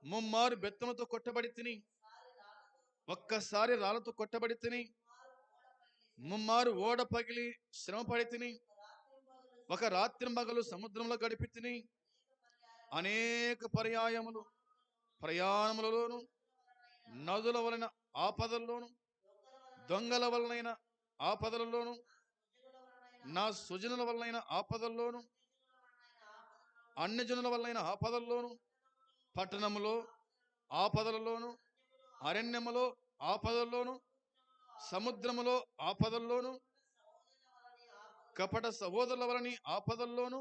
ముమ్మారు బెత్తముతో కొట్టబడి తిని, ఒక్కసారి రాళ్ళతో కొట్టబడి తిని, ముమ్మారు ఓడ పగిలి శ్రమపడి తిని, ఒక రాత్రి మగలు సముద్రంలో గడిపి తిని, అనేక పర్యాయములు ప్రయాణములలోను, నదుల వలన ఆపదల్లోను, దొంగల వలనైన ఆపదలలోను, నా సుజనుల వలనైన ఆపదల్లోను, అన్యజనుల వలనైన ఆపదల్లోను, పట్టణములో ఆపదలలోను, అరణ్యములో ఆపదల్లోను, సముద్రములో ఆపదల్లోను, కపట సహోదరుల వలని ఆపదల్లోను,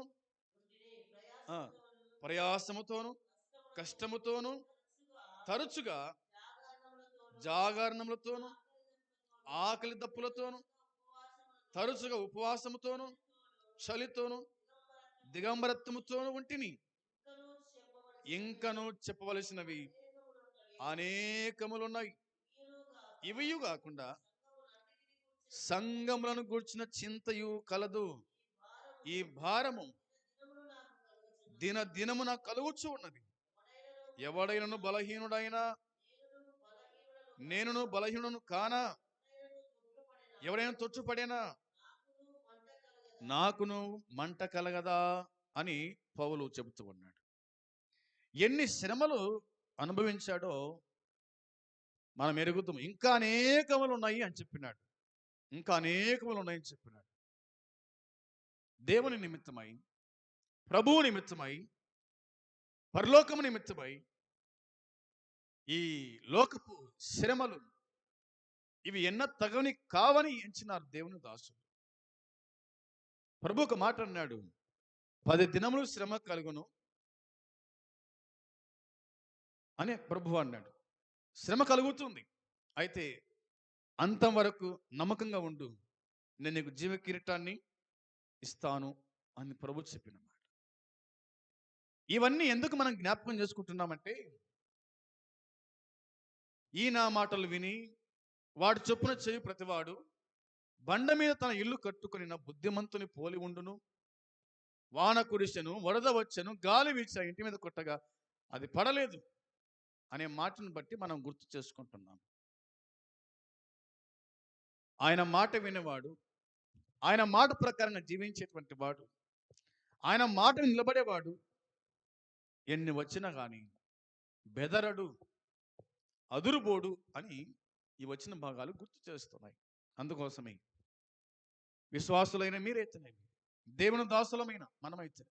ప్రయాసముతోను, కష్టముతోను, తరచుగా జాగరణములతోను, ఆకలి దప్పులతోను, తరచుగా ఉపవాసముతోను, చలితోను, దిగంబరత్వముతోను ఉంటిని. ఇంకను చెప్పవలసినవి అనేకములున్నాయి. ఇవియు కాకుండా సంఘములను గూర్చిన చింతయు కలదు. ఈ భారము దినదినము నాకు కలుగుచూ ఉన్నది. ఎవడైనను బలహీనుడైనా, నేనును బలహీనును కానా, ఎవడైనా తొట్టుపడేనా, నాకును మంట కలగదా అని పౌలు చెబుతూ ఉన్నాడు. ఎన్ని శ్రమలు అనుభవించాడో మనం ఎరుగుతాం. ఇంకా అనేకములు ఉన్నాయి అని చెప్పినాడు. ఇంకా అనేకములు ఉన్నాయని చెప్పినాడు. దేవుని నిమిత్తమై, ప్రభువు నిమిత్తమై, పరలోకము నిమిత్తమై ఈ లోకపు శ్రమలు ఇవి ఎన్న తగని కావని ఎంచినారు దేవుని దాసులు. ప్రభు ఒక మాట అన్నాడు, 10 దినములు శ్రమ కలుగును అని ప్రభు అన్నాడు. శ్రమ కలుగుతుంది, అయితే అంతం వరకు నమ్మకంగా ఉండు, నేను నీకు జీవ కిరీటాన్ని ఇస్తాను అని ప్రభు చెప్పిన మాట. ఇవన్నీ ఎందుకు మనం జ్ఞాపకం చేసుకుంటున్నామంటే, ఈ నా మాటలు విని వాడు చొప్పున చేయు ప్రతివాడు బండ మీద తన ఇల్లు కట్టుకుని బుద్ధిమంతుని పోలి ఉండును. వాన కురిసెను, వరద వచ్చెను, గాలి వీచా ఇంటి మీద కొట్టగా అది పడలేదు అనే మాటను బట్టి మనం గుర్తు చేసుకుంటున్నాం. ఆయన మాట వినేవాడు ఆయన మాట ప్రకారంగా జీవించేటువంటి వాడు, ఆయన మాట నిలబడేవాడు ఎన్ని వచ్చినా కానీ బెదరడు, అదురుబోడు అని ఈ వచ్చిన భాగాలు గుర్తు చేస్తున్నాయి. అందుకోసమే విశ్వాసులైన మీరైతేనేమి, దేవుని దాసులమైన మనమైతే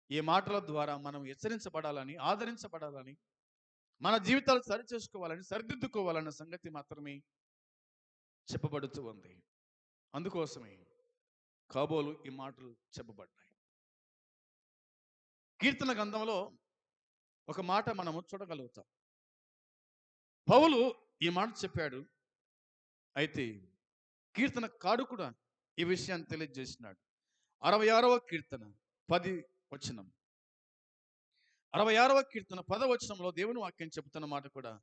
ఈ మాటల ద్వారా మనం హెచ్చరించబడాలని, ఆదరించబడాలని, మన జీవితాలు సరిచేసుకోవాలని, సరిదిద్దుకోవాలన్న సంగతి మాత్రమే చెప్పబడుతూ ఉంది. అందుకోసమే కాబోలు ఈ మాటలు చెప్పబడ్డాయి. కీర్తన గ్రంథంలో ఒక మాట మనము చూడగలుగుతాం. పౌలు ఈ మాట చెప్పాడు. అయితే కీర్తన కాడు కూడా ఈ విషయాన్ని తెలియజేసినాడు. 66వ కీర్తన 10 వచనం, 66వ కీర్తన 10వ వచనంలో దేవుని వాక్యం చెబుతున్న మాట కూడా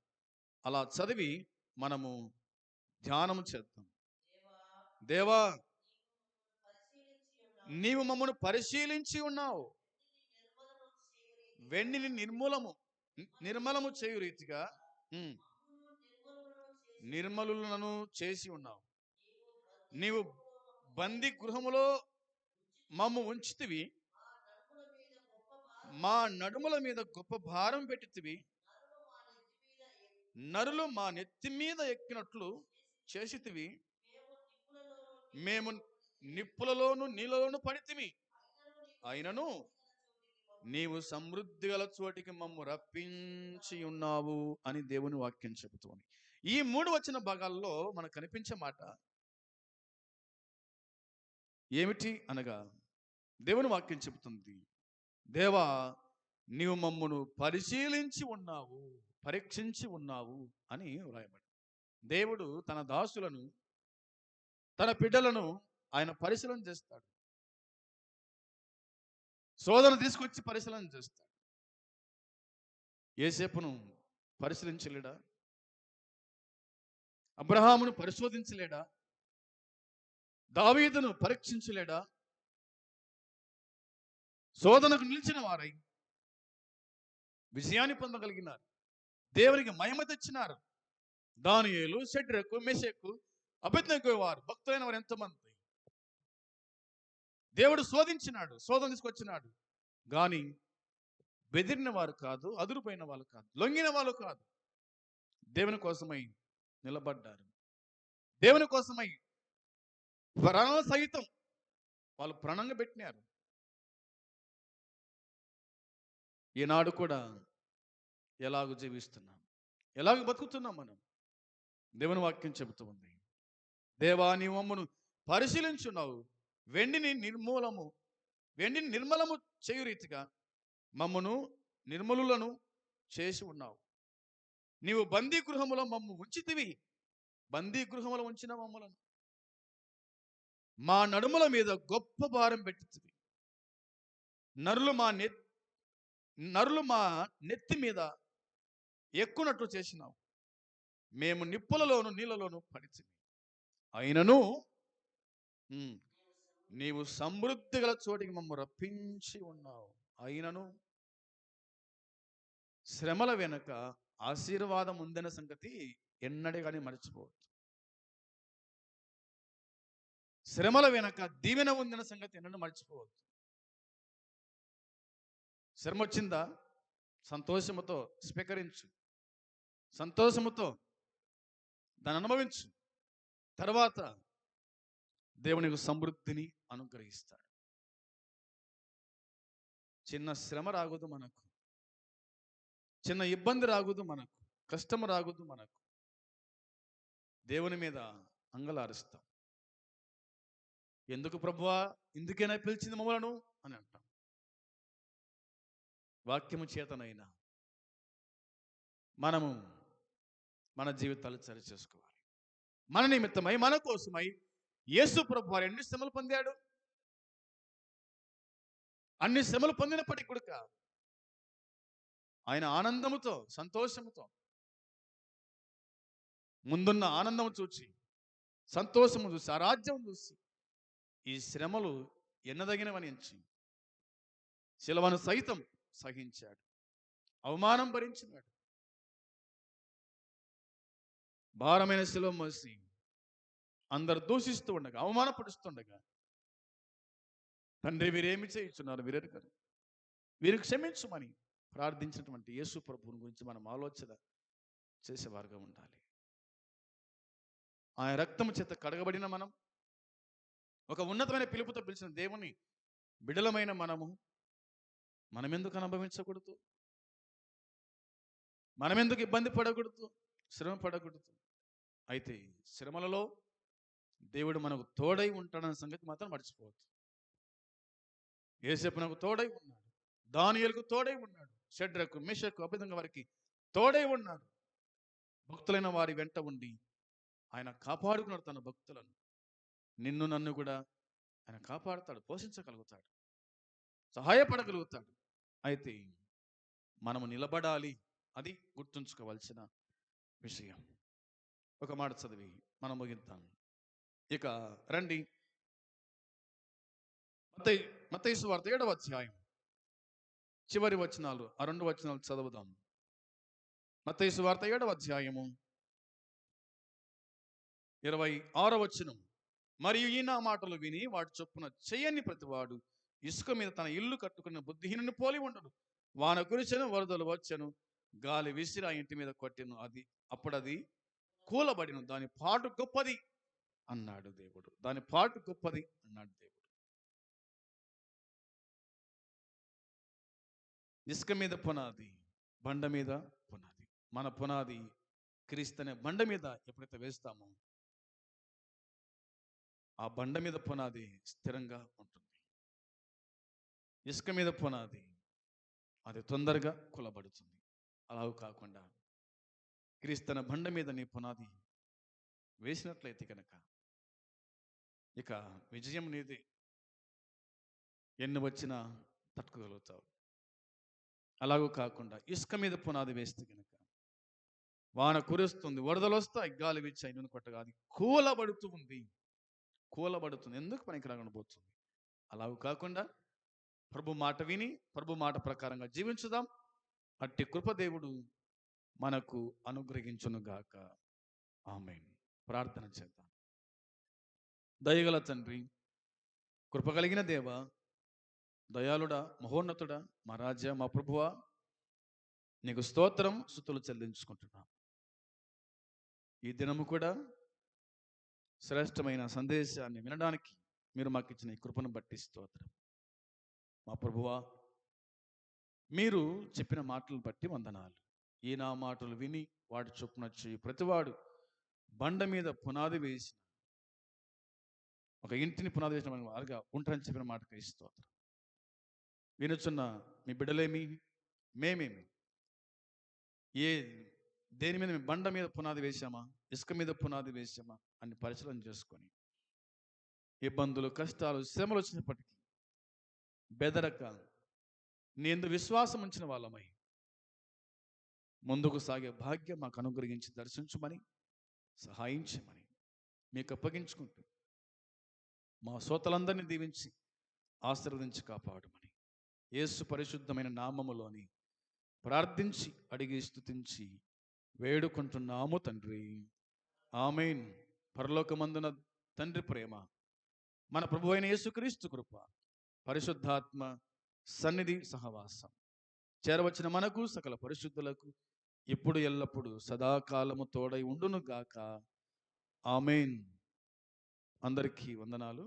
అలా చదివి మనము ధ్యానం చేద్దాం. దేవా, నీవు మమ్మను పరిశీలించి ఉన్నావు, వెండిని నిర్మలము చేయు రీతిగా నిర్మలులను చేసి ఉన్నావు. నీవు బందీ గృహములో మమ్ము ఉంచితివి, మా నడుముల మీద గొప్ప భారం పెట్టితివి, నరులు మా నెత్తి మీద ఎక్కినట్లు చేసితివి, మేము నిప్పులలోను నీళ్ళలోను పడితిమి, అయినను నీవు సమృద్ధి గల చోటికి మమ్ము రప్పించి ఉన్నావు అని దేవుని వాక్యం చెబుతోంది. ఈ 3 వచ్చిన భాగాల్లో మనకు కనిపించే మాట ఏమిటి అనగా, దేవుని వాక్యం చెబుతుంది, దేవా నీవు మమ్మును పరిశీలించి ఉన్నావు, పరీక్షించి ఉన్నావు అని వ్రాయబడి. దేవుడు తన దాసులను, తన బిడ్డలను ఆయన పరిశీలన చేస్తాడు. శోధన తీసుకొచ్చి పరిశీలన చేస్తాడు. యోసేపును పరిశీలించలేడా? అబ్రహామును పరిశోధించలేడా? దావీదును పరీక్షించలేడా? శోధనకు నిలిచిన వారై విజయాన్ని పొందగలిగినారు, దేవునికి మహిమ తెచ్చినారు. దానియేలు, షడ్రకు, మెషకు, అబేద్నెగో వారు, భక్తులైన వారు ఎంతమంది దేవుడు శోధించినాడు, శోధన తీసుకొచ్చినాడు. కానీ బెదిరిన వారు కాదు, అదురుపోయిన వాళ్ళు కాదు, లొంగిన వాళ్ళు కాదు. దేవుని కోసమై నిలబడ్డారు. దేవుని కోసమై ప్రాణ సహితం వాళ్ళు ప్రాణంగా పెట్టినారు. ఈనాడు కూడా ఎలాగ జీవిస్తున్నాం, ఎలాగ బతుకుతున్నాం మనం? దేవుని వాక్యం చెబుతూ ఉంది, దేవా నీవు మమ్మను పరిశీలించున్నావు, వెండిని నిర్మలము చేయు రీతిగా మమ్మను నిర్మలులను చేసి ఉన్నావు. నీవు బందీ గృహములో మమ్ము ఉంచితివి, బందీ గృహములో ఉంచిన మమ్మలను మా నడుముల మీద గొప్ప భారం పెట్టితివి, నరులు మా నెత్తి మీద ఎక్కునట్లు చేసినావు, మేము నిప్పులలోను నీళ్ళలోను పడితిమి, అయినను నీవు సమృద్ధి గల చోటికి మమ్ము రప్పించి ఉన్నావు. అయినను శ్రమల వెనుక ఆశీర్వాదం ఉందన్న సంగతి ఎన్నడే కానీ మర్చిపోవద్దు. శ్రమల వెనుక దీవెన ఉందన్న సంగతి ఎన్నడూ మర్చిపోవద్దు. శ్రమ వచ్చిందా, సంతోషముతో స్వీకరించు, సంతోషముతో దాన్ని అనుభవించు. తర్వాత దేవునికి సమృద్ధిని అనుగ్రహిస్తాడు. చిన్న శ్రమ రాకూడదు మనకు, చిన్న ఇబ్బంది రాకూడదు మనకు, కష్టము రాకూడదు మనకు. దేవుని మీద అంగలారుస్తాం. ఎందుకు ప్రభువా, ఇందుకైనా పిలిచింది మమ్మలను అని అంటాం. వాక్యము చేతనైనా మనము మన జీవితాలు సరి చేసుకోవాలి. మన నిమిత్తమై, మన కోసమై యేసు ప్రభువు ఎన్ని శ్రమలు పొందాడు. అన్ని శ్రమలు పొందినప్పటికీ కూడా ఆయన ఆనందముతో, సంతోషముతో, ముందున్న ఆనందము చూసి, సంతోషము చూసి, ఆ రాజ్యం చూసి ఈ శ్రమలు ఎన్నదగినవని ఎంచి శిలువను సైతం సహించాడు, అవమానం భరించినాడు. భారమైన శిలువ మోసి అందరు దూషిస్తూ ఉండగా, అవమానపరుస్తుండగా, తండ్రి వీరేమి చేయుచున్నారు వీరెరుగరు, వీరు క్షమించమని ప్రార్థించినటువంటి యేసు ప్రభువుని గురించి మనం ఆలోచన చేసేవారుగా ఉండాలి. ఆయన రక్తము చేత కడగబడిన మనం, ఒక ఉన్నతమైన పిలుపుతో పిలిచిన దేవుని బిడలమైన మనమెందుకు అనుభవించకూడదు? మనమెందుకు ఇబ్బంది పడకూడదు? శ్రమ పడకూడదు? అయితే శ్రమలలో దేవుడు మనకు తోడై ఉంటాడన్న సంగతి మాత్రం మర్చిపోవద్దు. యేసేపు నాకు తోడై ఉన్నాడు, దానియేలుకు తోడై ఉన్నాడు, షడ్రకు మేషకు అబేద్నెగో వారికి తోడై ఉన్నాడు. భక్తులైన వారి వెంట ఉండి ఆయన కాపాడుకున్నాడు తన భక్తులను. నిన్ను నన్ను కూడా ఆయన కాపాడుతాడు, పోషించగలుగుతాడు, సహాయపడగలుగుతాడు. అయితే మనము నిలబడాలి, అది గుర్తుంచుకోవాల్సిన విషయం. ఒక మాట చదివి మనం ముగిద్దాం. ఇక రండి, మత్తయి సువార్త 7వ అధ్యాయం చివరి వచనాలు, ఆ 2 వచనాలు చదువుదాం. మత్తయి సువార్త 7వ అధ్యాయము 26వ వచనం. మరియు ఈ నా మాటలు విని వాటి చొప్పున చేయని ప్రతివాడు ఇసుక మీద తన ఇల్లు కట్టుకున్న బుద్ధిహీనుని పోలి ఉండడు. వాన కురిచెను, వరదలు వచ్చెను, గాలి విసిరి ఆ ఇంటి మీద కొట్టెను, అప్పుడది కూలబడిను, దాని పాటు గొప్పది అన్నాడు దేవుడు. దాని పాటు గొప్పది అన్నాడు దేవుడు. ఇసుక మీద పునాది, బండ మీద పునాది. మన పునాది క్రీస్తు అనే బండ మీద ఎప్పుడైతే వేస్తామో ఆ బండ మీద పునాది స్థిరంగా ఉంటుంది. ఇసుక మీద పునాది అది తొందరగా కూలబడుతుంది. అలా కాకుండా క్రీస్తు అనే బండ మీద నీ పునాది వేసినట్లయితే కనుక ఇక విజయం నీదే. ఎన్ని వచ్చినా తట్టుకోగలుగుతావు. అలాగూ కాకుండా ఇసుక మీద పునాది వేస్తే కనుక వాన కురుస్తుంది, వరదలు వస్తాయి, గాలి వీచి అయినను కొట్టగా అది కూలబడుతుంది. ఎందుకు పనికి రాకుండా పోతుంది. అలాగూ కాకుండా ప్రభు మాట విని ప్రభు మాట ప్రకారంగా జీవించుదాం. అట్టి కృప దేవుడు మనకు అనుగ్రహించునుగాక. ఆమేన్. ప్రార్థన చేద్దాం. దయగల తండ్రి, కృప కలిగిన దేవ, దయాళుడా, మహోన్నతుడా, మా రాజా, మా ప్రభువా, నీకు స్తోత్రం స్తుతులు చెల్లించుకుంటున్నాం. ఈ దినము కూడా శ్రేష్టమైన సందేశాన్ని వినడానికి మీరు మాకు ఇచ్చిన ఈ కృపను బట్టి స్తోత్రం. మా ప్రభువా, మీరు చెప్పిన మాటలు బట్టి వందనాలు. ఈ నా మాటలు విని వాటి చొప్పున చేయి ప్రతివాడు బండ మీద పునాది వేసిన, ఒక ఇంటిని పునాది వేసిన వారుగా ఉంటారని చెప్పిన మాటకి స్తోత్రం. వినుచున్న మీ బిడ్డలేమి, మేమేమి, దేని మీద బండ మీద పునాది వేసామా, ఇసుక మీద పునాది వేసామా అని పరిశీలన చేసుకొని ఇబ్బందులు, కష్టాలు, శ్రమలు వచ్చినప్పటికీ బెదరక నీ యందు విశ్వాసం ఉంచిన వాళ్ళమై ముందుకు సాగే భాగ్యం మాకు అనుగ్రహించి దర్శించమని, సహాయం చేయమని మీకు అప్పగించుకుంటూ మా శ్రోతలందరినీ దీవించి ఆశీర్వదించి కాపాడమని యేసు పరిశుద్ధమైన నామములోని ప్రార్థించి అడిగి స్తుతించి వేడుకుంటున్నాము తండ్రి. ఆమేన్. పరలోకమందున తండ్రి ప్రేమ, మన ప్రభు అయిన యేసుక్రీస్తు కృప, పరిశుద్ధాత్మ సన్నిధి సహవాసం చేరవచ్చిన మనకు సకల పరిశుద్ధులకు ఇప్పుడు ఎల్లప్పుడు సదాకాలము తోడై ఉండును గాక. ఆమేన్. అందరికీ వందనాలు.